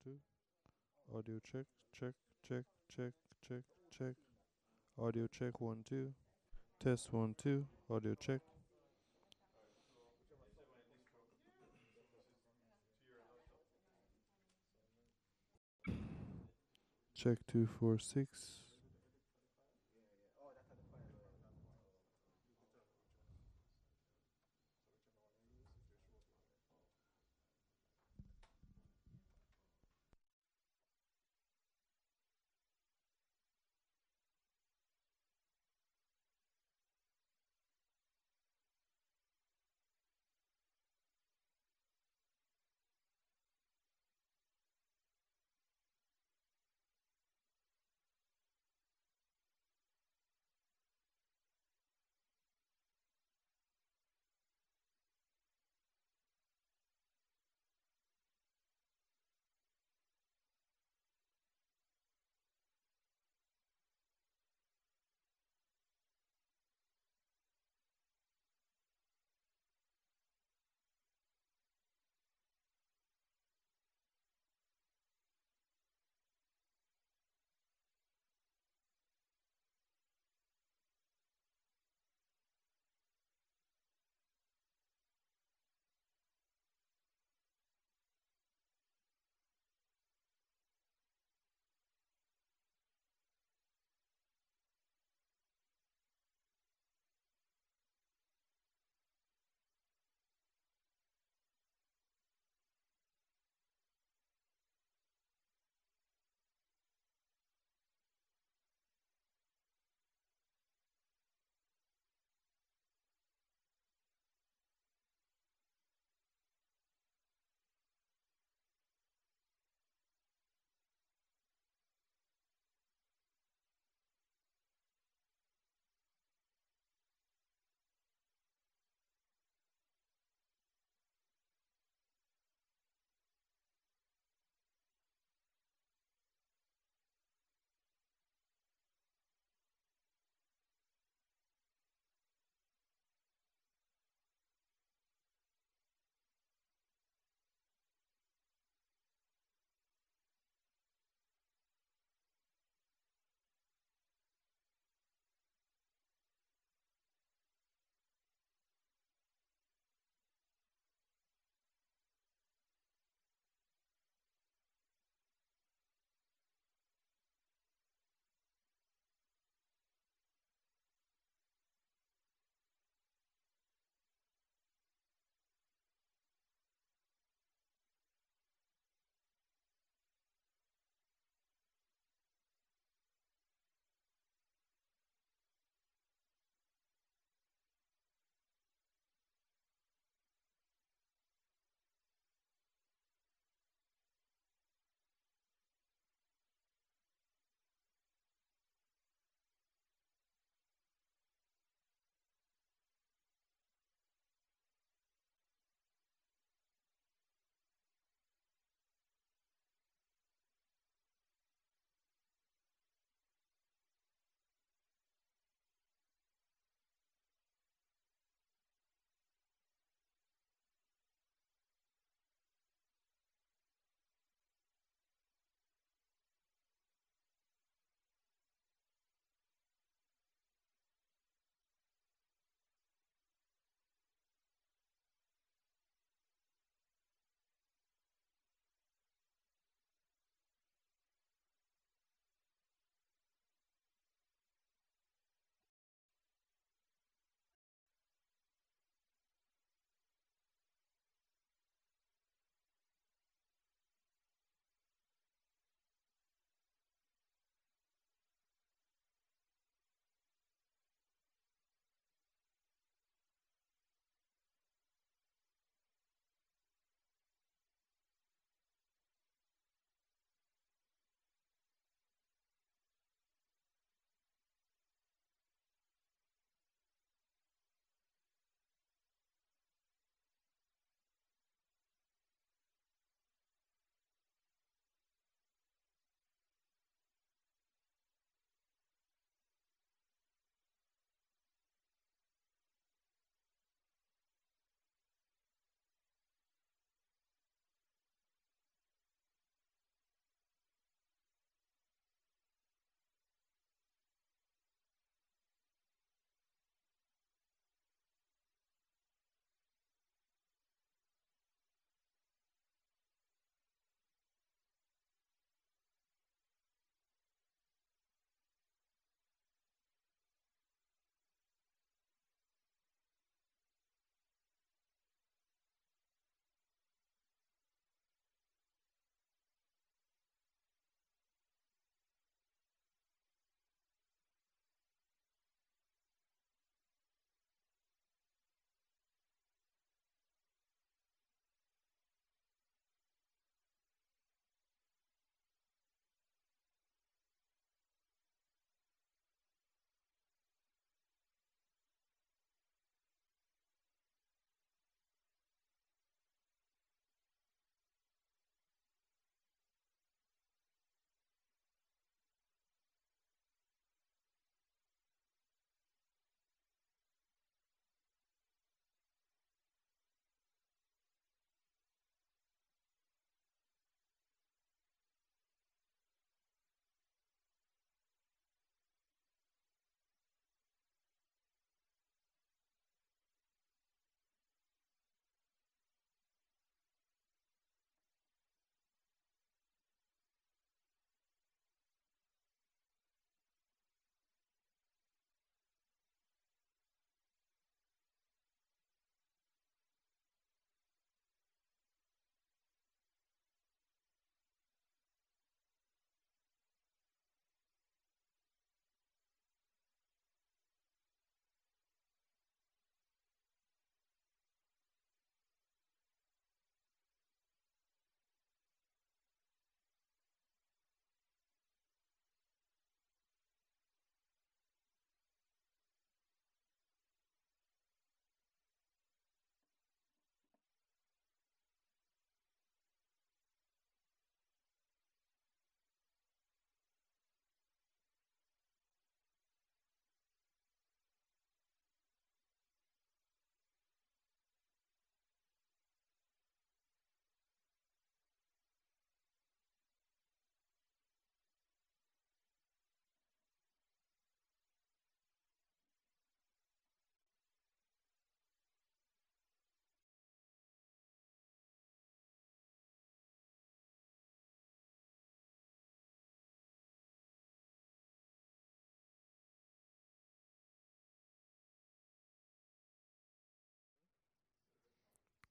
2. Audio check, check, check, check, check, check. Audio check 1, 2. Test 1, 2. Audio check. Check 246.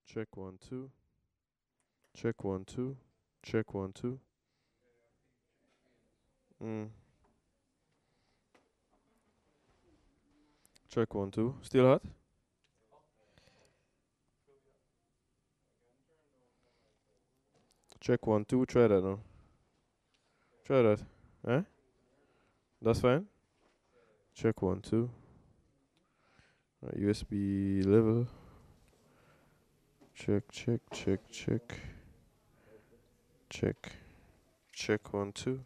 Check 1 2. Check 1 2. Check 1 2. Mm. Check 1 2. Still hot? Check 1 2. Try that now. Try that. Eh? That's fine. Check 1 2. USB level. Check, check, check, check. Check. Check 1 2.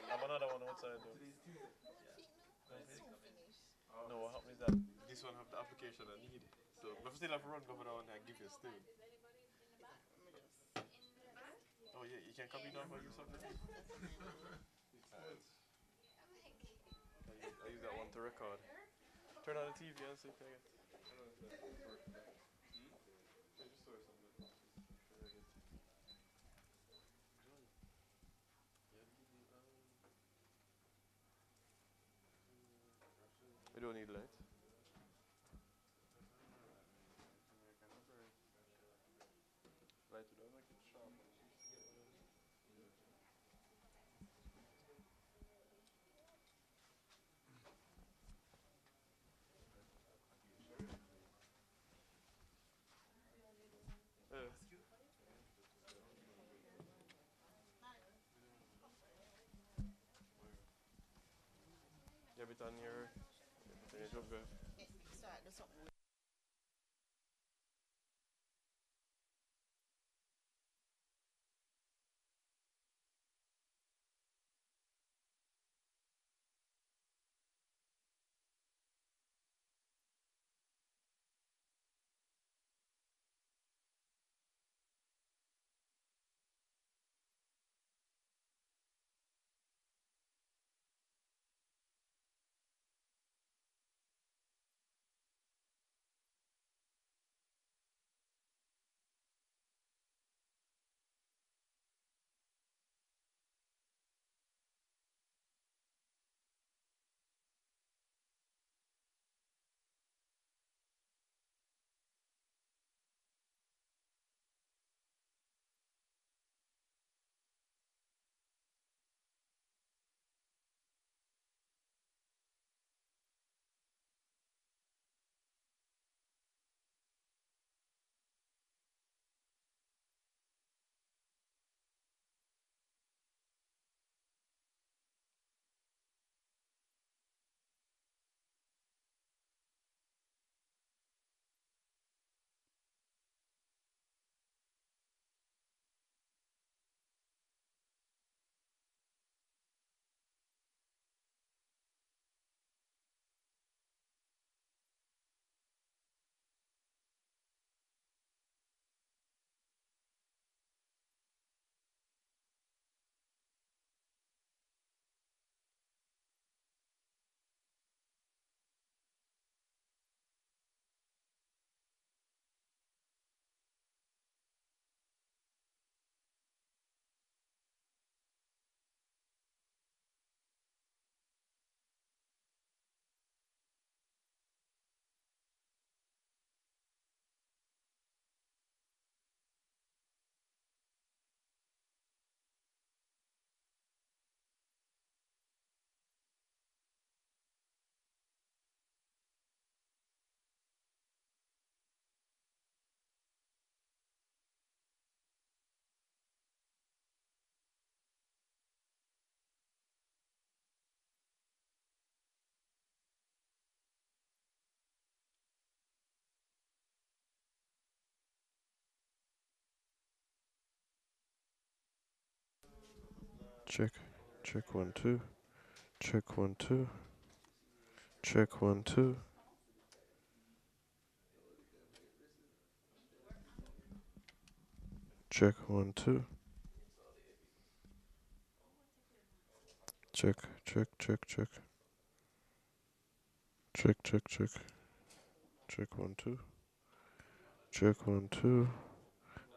Have another one outside though. No, what happened is that this one have the application I need. So, but still have to run over down and give you still. Oh yeah, you can copy down and use something. I use that one to record. Turn on the TV and see if I get. We don't need light. Light to don't make it sharp. You have it on your job guy. Check. Check 1 2. Check 1 2. Check 1 2. Check 1 2. Check. Check. Check. Check. Check. Check. Check. Check 1 2. Check 1 2.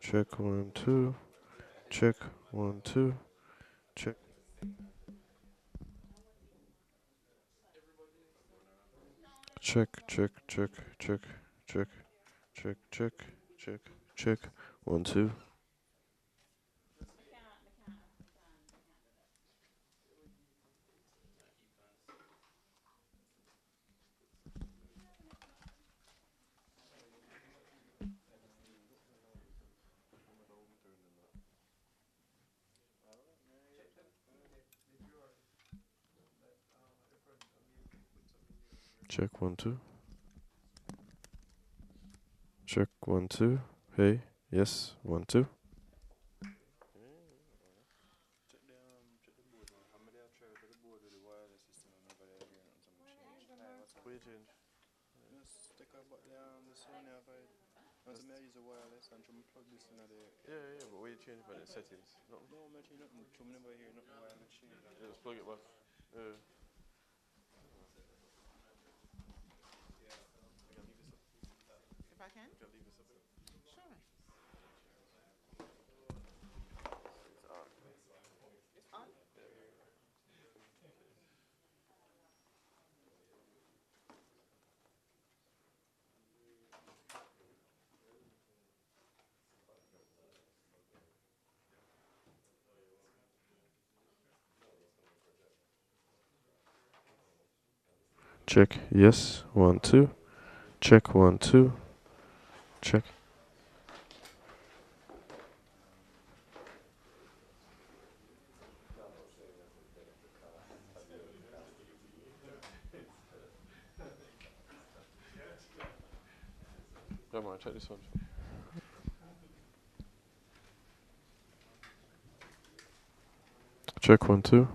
Check 1 2. Check 1 2. Check. Check. Check. Check. Check. Check. Check. Check. Check. Check. 1 2. Check 1 2. Check 1 2. Hey. Yes. 1 2. What you change? Just take out the Sony vibe. Once I use a wireless and try to plug this in there. Yeah, but what you change about the settings? No, I'm not changing nothing. Try never hear nothing while I'm changing. Yeah, just plug it back. Yeah. If I can? Sure. It's on? Check. Yes. 1 2. Check 1 2. Check. Come on, check this one. Check 1 2.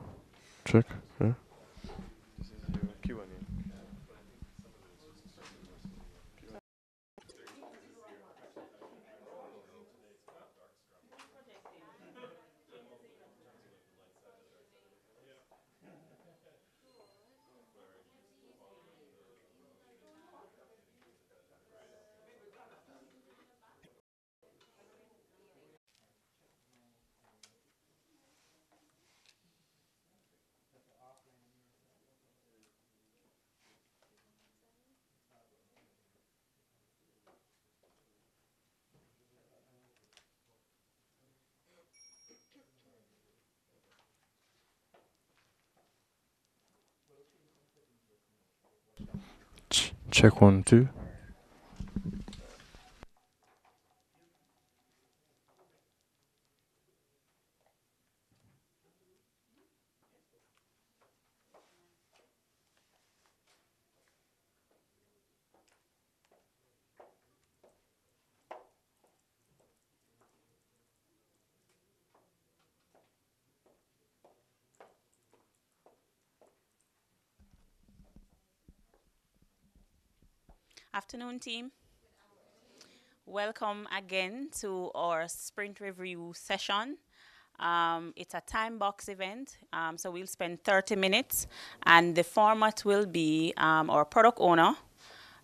Check. Yeah. This is your Q&A. Check 1 2. Afternoon, team. Welcome again to our sprint review session. It's a time box event, so we'll spend 30 minutes, and the format will be our product owner,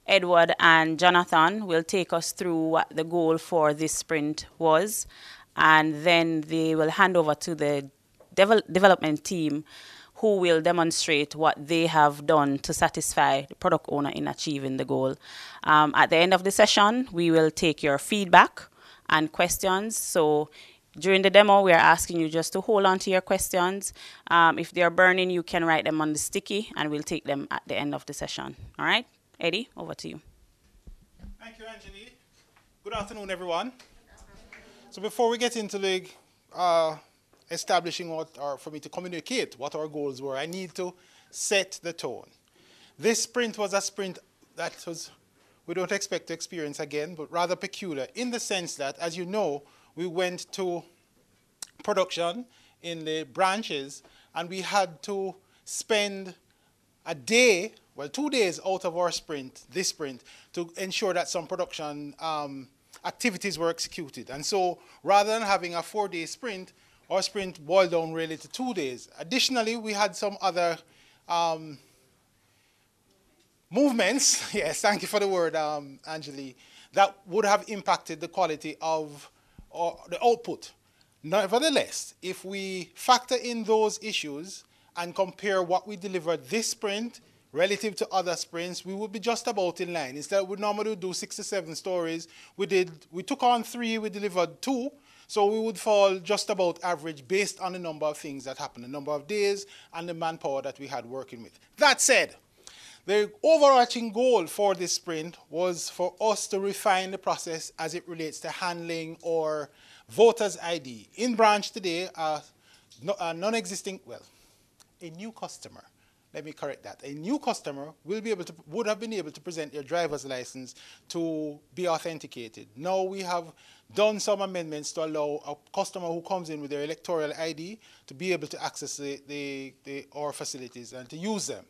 Edward and Jonathan, will take us through what the goal for this sprint was, and then they will hand over to the development team, who will demonstrate what they have done to satisfy the product owner in achieving the goal. At the end of the session, we will take your feedback and questions. So during the demo, we are asking you just to hold on to your questions. If they are burning, you can write them on the sticky, and we'll take them at the end of the session. All right? Eddie, over to you. Thank you, Angelique. Good afternoon, everyone. So before we get into the establishing or for me to communicate what our goals were, I need to set the tone. This sprint was a sprint that we don't expect to experience again, but rather peculiar in the sense that, as you know, we went to production in the branches, and we had to spend a day, well, 2 days out of our sprint, this sprint, to ensure that some production activities were executed. And so rather than having a 4-day sprint, our sprint boiled down really to 2 days. Additionally, we had some other movements, yes, thank you for the word, Angeli, that would have impacted the quality of the output. Nevertheless, if we factor in those issues and compare what we delivered this sprint relative to other sprints, we would be just about in line. Instead, we normally do 6 to 7 stories. We took on 3, we delivered 2, so we would fall just about average based on the number of things that happened, the number of days and the manpower that we had working with. That said, the overarching goal for this sprint was for us to refine the process as it relates to handling our voters' ID. In branch today, a non-existing, well, a new customer, let me correct that. A new customer would have been able to present their driver's license to be authenticated. Now we have done some amendments to allow a customer who comes in with their electoral ID to be able to access our facilities and to use them.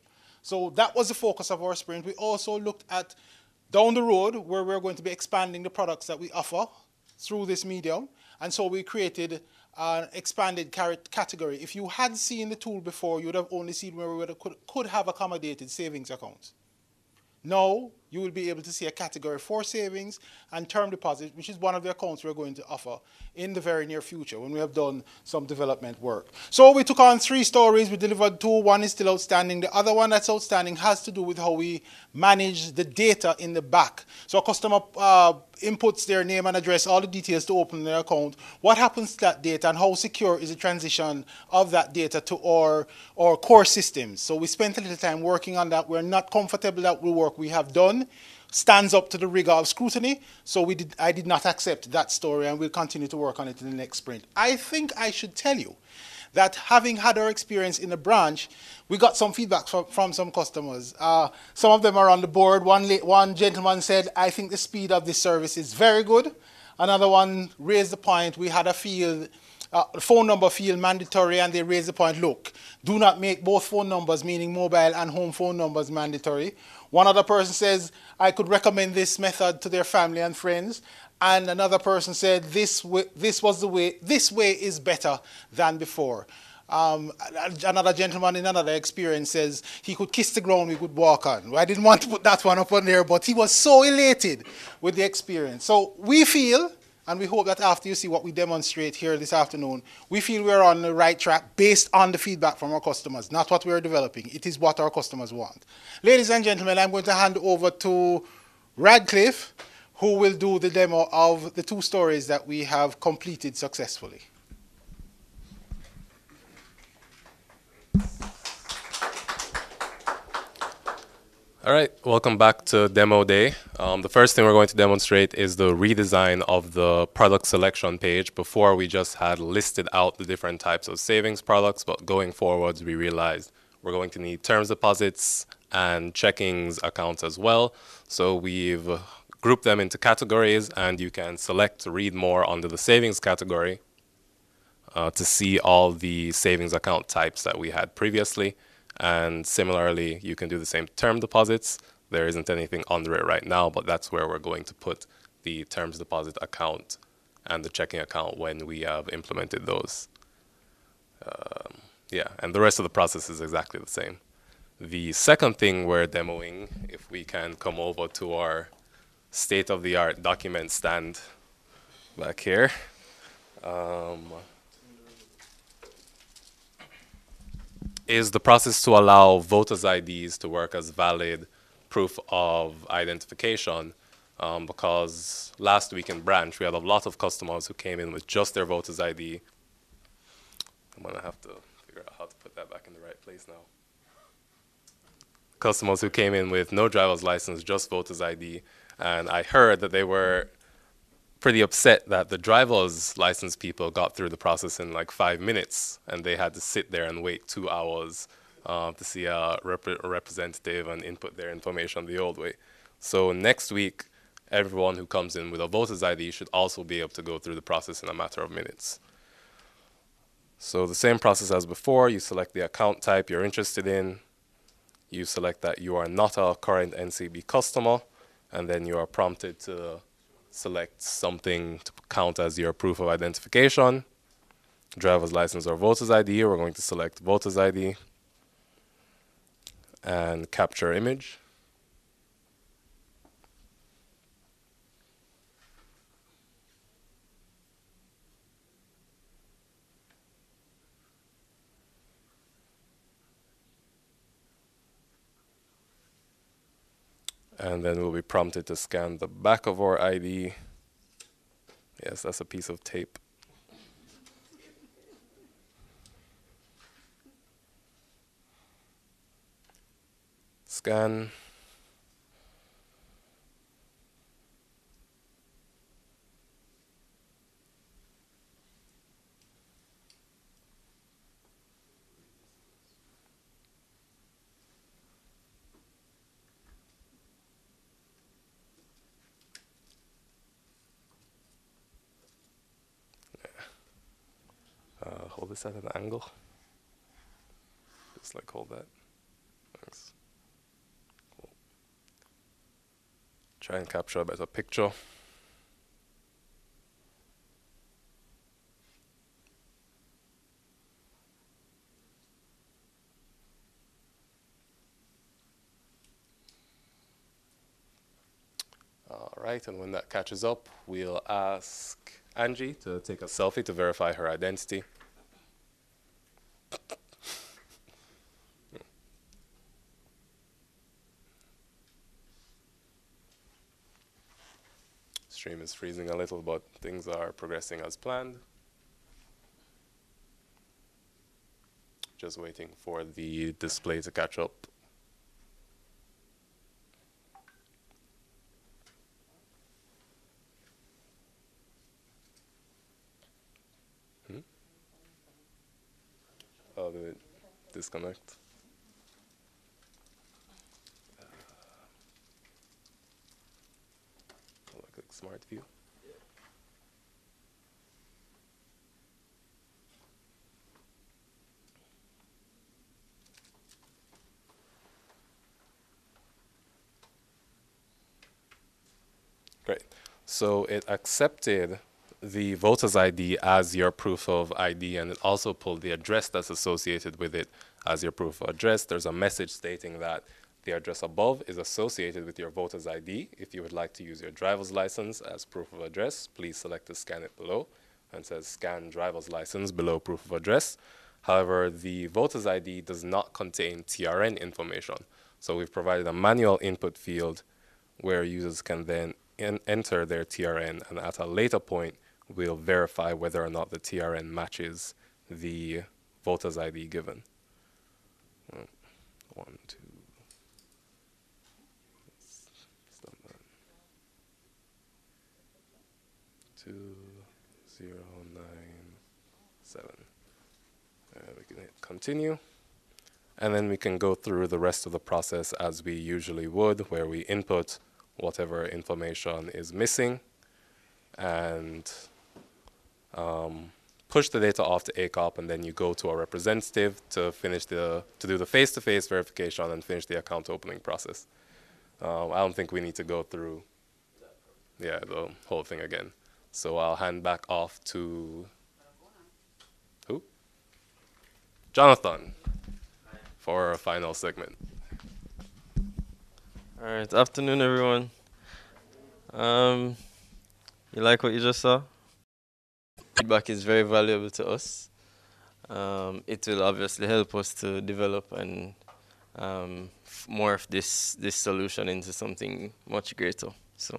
So that was the focus of our sprint. We also looked at down the road where we're going to be expanding the products that we offer through this medium. And so we created an expanded category. If you had seen the tool before, you would have only seen where we could have accommodated savings accounts. Now, you will be able to see a category for savings and term deposit, which is one of the accounts we're going to offer in the very near future when we have done some development work. So we took on 3 stories, we delivered 2, 1 is still outstanding. The other one that's outstanding has to do with how we manage the data in the back. So a customer inputs their name and address, all the details to open their account. What happens to that data and how secure is the transition of that data to our core systems? So we spent a little time working on that. We're not comfortable that the work we have done stands up to the rigor of scrutiny, so I did not accept that story, and we'll continue to work on it in the next sprint. I think I should tell you that having had our experience in the branch, we got some feedback from some customers. Some of them are on the board. One gentleman said, I think the speed of this service is very good. Another one raised the point, we had a field, phone number field mandatory, and they raised the point, look, do not make both phone numbers, meaning mobile and home phone numbers, mandatory. One other person says, I could recommend this method to their family and friends. And another person said, this way is better than before. Another gentleman in another experience says he could kiss the ground we could walk on. Well, I didn't want to put that one up on there, but he was so elated with the experience. So we feel, and we hope that after you see what we demonstrate here this afternoon, we feel we're on the right track based on the feedback from our customers, not what we're developing. It is what our customers want. Ladies and gentlemen, I'm going to hand over to Radcliffe, who will do the demo of the 2 stories that we have completed successfully. All right, welcome back to Demo Day. The first thing we're going to demonstrate is the redesign of the product selection page. Before, we just had listed out the different types of savings products, but going forwards, we realized we're going to need terms deposits and checkings accounts as well. So we've grouped them into categories, and you can select to read more under the savings category to see all the savings account types that we had previously. And similarly, you can do the same term deposits. There isn't anything under it right now, but that's where we're going to put the terms deposit account and the checking account when we have implemented those. Yeah, and the rest of the process is exactly the same. The second thing we're demoing, if we can come over to our state-of-the-art document stand back here. Is the process to allow voters' IDs to work as valid proof of identification, because last week in branch we had a lot of customers who came in with just their voters' ID. I'm gonna have to figure out how to put that back in the right place now. Customers who came in with no driver's license, just voters' ID, and I heard that they were pretty upset that the driver's license people got through the process in like 5 minutes, and they had to sit there and wait 2 hours to see a representative and input their information the old way. So next week, everyone who comes in with a voter's ID should also be able to go through the process in a matter of minutes. So the same process as before, you select the account type you're interested in, you select that you are not a current NCB customer, and then you are prompted to select something to count as your proof of identification, driver's license or voter's ID. We're going to select voter's ID and capture image. And then we'll be prompted to scan the back of our ID. Yes, that's a piece of tape. Scan. Hold this at an angle. Just like hold that. Thanks. Cool. Try and capture a better picture. All right, and when that catches up, we'll ask Angie to take a selfie to verify her identity. Stream is freezing a little, but things are progressing as planned. Just waiting for the display to catch up. Oh, did it disconnect? Click Smart View. Great. So it accepted the voter's ID as your proof of ID, and it also pulled the address that's associated with it as your proof of address. There's a message stating that the address above is associated with your voter's ID. If you would like to use your driver's license as proof of address, please select to scan it below, and it says scan driver's license below proof of address. However, the voter's ID does not contain TRN information. So we've provided a manual input field where users can then enter their TRN, and at a later point, we'll verify whether or not the TRN matches the voter's ID given. 1, 2. Stop that. 2, 0, 9, 7. We can hit continue. And then we can go through the rest of the process as we usually would, where we input whatever information is missing and push the data off to ACOP, and then you go to a representative to do the face-to-face verification and finish the account opening process. I don't think we need to go through the whole thing again. So I'll hand back off to who? Jonathan for our final segment. All right, afternoon, everyone. You like what you just saw? Feedback is very valuable to us. It will obviously help us to develop and morph this solution into something much greater. So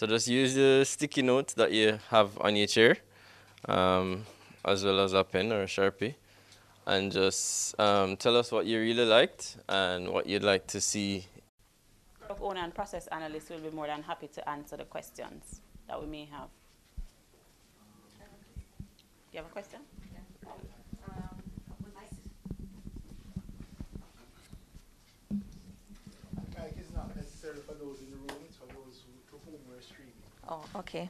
just use the sticky note that you have on your chair, as well as a pen or a Sharpie, and just tell us what you really liked and what you'd like to see. Product owner and process analyst will be more than happy to answer the questions that we may have. Do you have a question? Yeah. It's not necessarily for those in the room, it's for those to whom we're streaming. Oh, okay.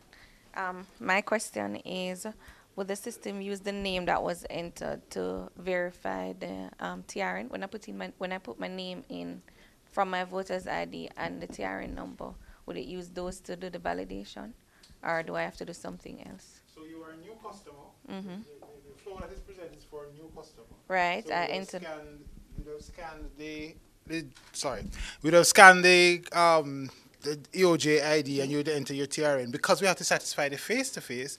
My question is, Would the system use the name that was entered to verify the TRN? When I put my name in from my voter's ID and the TRN number, would it use those to do the validation, or do I have to do something else? So you are a new customer. Mm-hmm. The flow that is presented is for a new customer. Right. So I entered. we'd have scanned we'd have scanned the EOJ ID and you'd enter your TRN. Because we have to satisfy the face-to-face,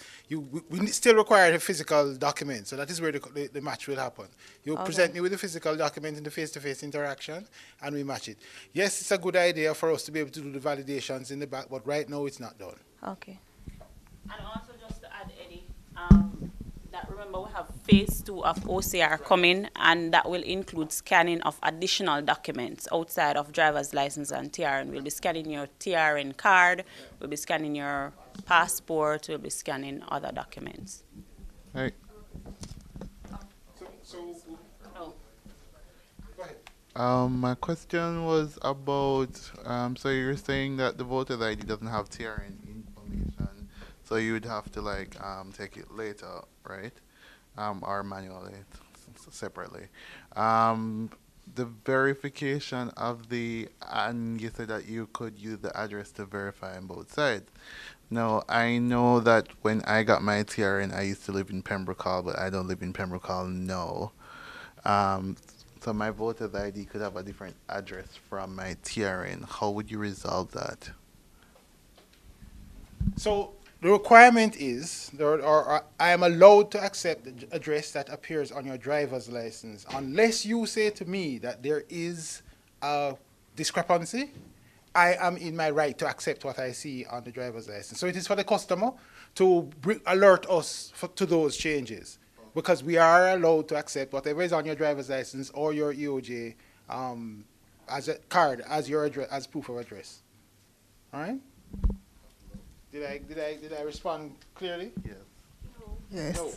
we still require a physical document. So that is where the match will happen. You Okay. present me with a physical document in the face-to-face interaction, and we match it. Yes, it's a good idea for us to be able to do the validations in the back, but right now it's not done. Okay. And also just to add, Eddie, that remember we have phase 2 of OCR coming, and that will include scanning of additional documents outside of driver's license and TRN. We'll be scanning your TRN card, we'll be scanning your passport, we'll be scanning other documents. Hey. Oh. Go ahead. My question was about, so you're saying that the voter ID doesn't have TRN information, so you would have to like take it later, right? Or manually, separately. The verification of and you said that you could use the address to verify on both sides. Now, I know that when I got my TRN, I used to live in Pembroke Hall, but I don't live in Pembroke Hall now. So my voter's ID could have a different address from my TRN. How would you resolve that? So the requirement is, I am allowed to accept the address that appears on your driver's license, unless you say to me that there is a discrepancy. I am in my right to accept what I see on the driver's license. So it is for the customer to alert us to those changes, because we are allowed to accept whatever is on your driver's license or your EOJ as a card, as your address, as proof of address. All right? Did I respond clearly? Yes. Yes. No.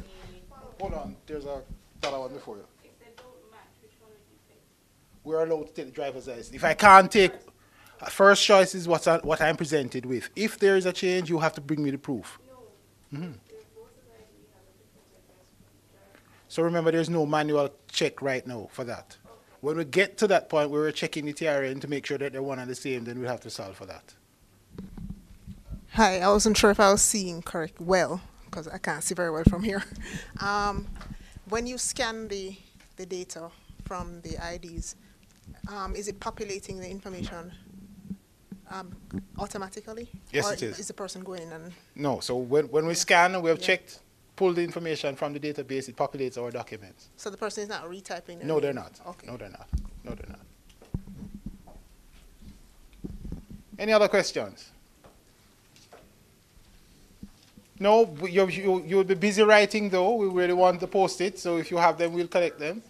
Hold on. There's a other one before you. We're allowed to take the driver's license. If I can't take, first choice is what I'm presented with. If there is a change, you have to bring me the proof. Mm-hmm. So remember, there's no manual check right now for that. When we get to that point where we're checking the TRN to make sure that they're one and the same, then we have to solve for that. Hi, I wasn't sure if I was seeing correct well, because I can't see very well from here. When you scan the data from the IDs, is it populating the information automatically? Yes, or it is. Is the person going in and... No, so when we scan, we have Yeah. checked, pulled the information from the database, it populates our documents. So the person is not retyping their No, they're name? not. Okay. No, they're not. No, they're not. Any other questions? No, you'll be busy writing though. We really want to post it, so if you have them, we'll collect them.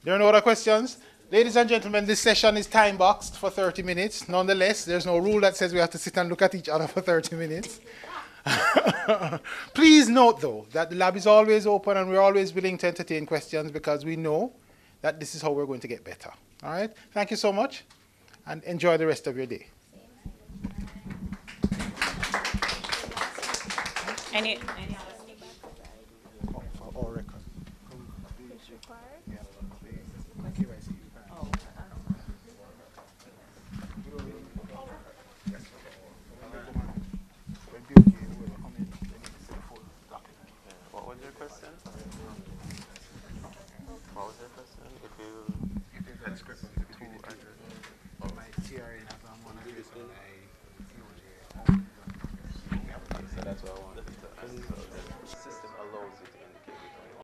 There are no other questions? Ladies and gentlemen, this session is time boxed for 30 minutes. Nonetheless, there's no rule that says we have to sit and look at each other for 30 minutes. Please note though, that the lab is always open and we're always willing to entertain questions, because we know that this is how we're going to get better. All right? Thank you so much, and enjoy the rest of your day. Any other feedback? For all record. What was your question?